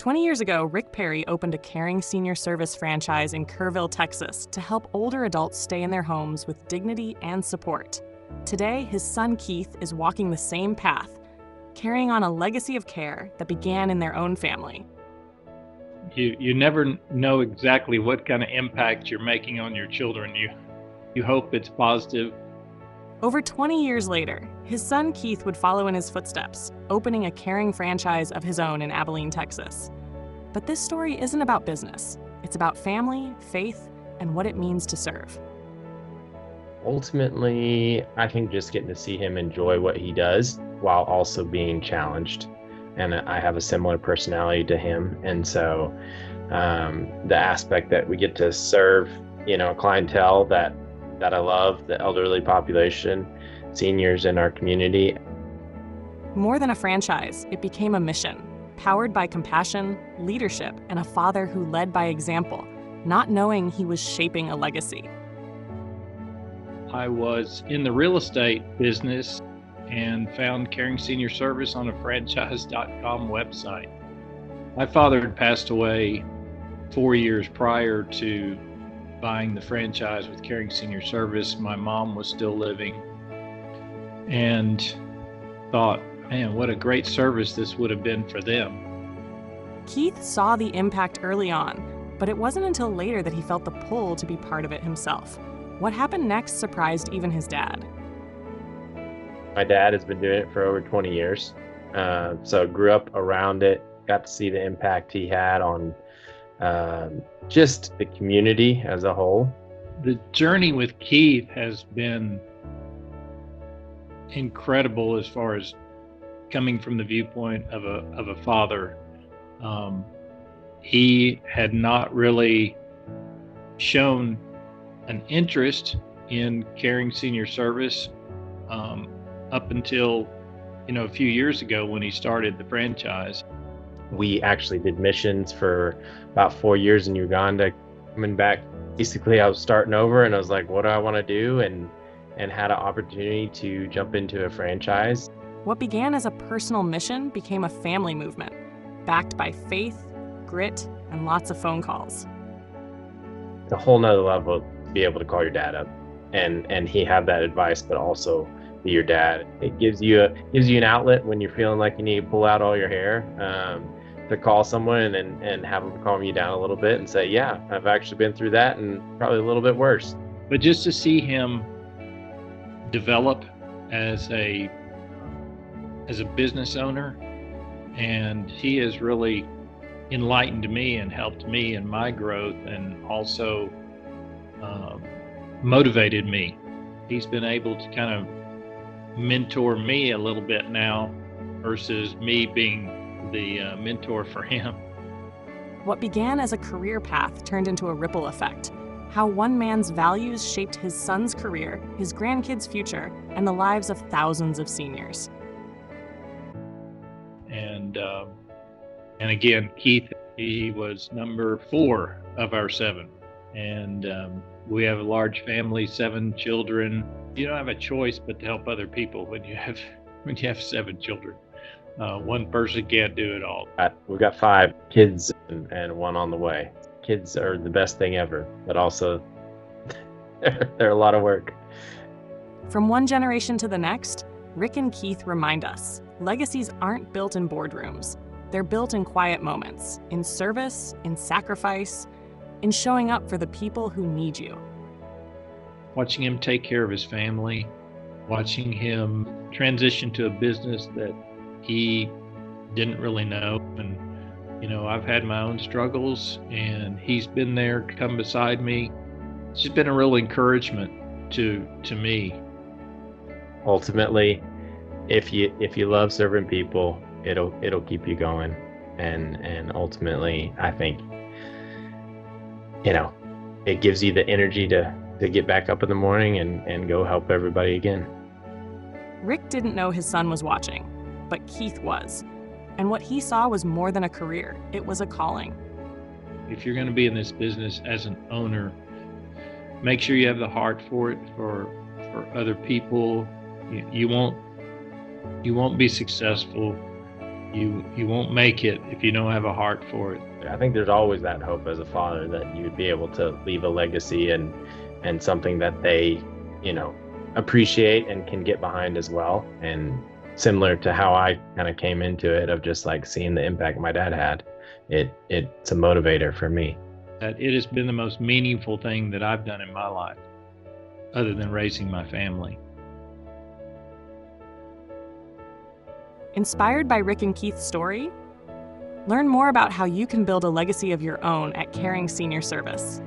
20 years ago, Rick Perry opened a Caring Senior Service franchise in Kerrville, Texas, to help older adults stay in their homes with dignity and support. Today, his son Keith is walking the same path, carrying on a legacy of care that began in their own family. You never know exactly what kind of impact you're making on your children. You hope it's positive. Over 20 years later, his son Keith would follow in his footsteps, opening a caring franchise of his own in Abilene, Texas. But this story isn't about business. It's about family, faith, and what it means to serve. Ultimately, I think just getting to see him enjoy what he does while also being challenged. And I have a similar personality to him. And so the aspect that we get to serve, clientele that I love, the elderly population, seniors in our community. More than a franchise, it became a mission, powered by compassion, leadership, and a father who led by example, not knowing he was shaping a legacy. I was in the real estate business and found Caring Senior Service on a franchise.com website. My father had passed away 4 years prior to buying the franchise with Caring Senior Service. My mom was still living, and thought, man, what a great service this would have been for them. Keith saw the impact early on, but it wasn't until later that he felt the pull to be part of it himself. What happened next surprised even his dad. My dad has been doing it for over 20 years. So grew up around it, got to see the impact he had on just the community as a whole. The journey with Keith has been incredible as far as coming from the viewpoint of a father. He had not really shown an interest in Caring Senior Service up until a few years ago when he started the franchise. We actually did missions for about 4 years in Uganda. Coming back, basically I was starting over and I was like, what do I want to do? And had an opportunity to jump into a franchise. What began as a personal mission became a family movement, backed by faith, grit, and lots of phone calls. It's a whole nother level to be able to call your dad up and he have that advice, but also be your dad. It gives you an outlet when you're feeling like you need to pull out all your hair, to call someone and have them calm you down a little bit and say, yeah, I've actually been through that and probably a little bit worse. But just to see him develop as a business owner, and he has really enlightened me and helped me in my growth, and also motivated me. He's been able to kind of mentor me a little bit now versus me being the mentor for him. What began as a career path turned into a ripple effect. How one man's values shaped his son's career, his grandkids' future, and the lives of thousands of seniors. And again, Keith, he was number 4 of our 7. And we have a large family, 7 children. You don't have a choice but to help other people when you have 7 children. One person can't do it all. We've got 5 kids and 1 on the way. Kids are the best thing ever, but also they're a lot of work. From one generation to the next, Rick and Keith remind us, legacies aren't built in boardrooms. They're built in quiet moments, in service, in sacrifice, in showing up for the people who need you. Watching him take care of his family, watching him transition to a business that he didn't really know. And, I've had my own struggles, and he's been there, come beside me. It's just been a real encouragement to me. Ultimately, if you love serving people, it'll keep you going, and ultimately, I think, it gives you the energy to get back up in the morning and go help everybody again. Rick didn't know his son was watching, but Keith was. And what he saw was more than a career, it was a calling. If you're going to be in this business as an owner, make sure you have the heart for it, for other people. You won't be successful You won't make it if you don't have a heart for it. I think there's always that hope as a father that you would be able to leave a legacy and something that they, appreciate and can get behind as well. And similar to how I kind of came into it, of just like seeing the impact my dad had, it's a motivator for me. That it has been the most meaningful thing that I've done in my life, other than raising my family. Inspired by Rick and Keith's story? Learn more about how you can build a legacy of your own at Caring Senior Service.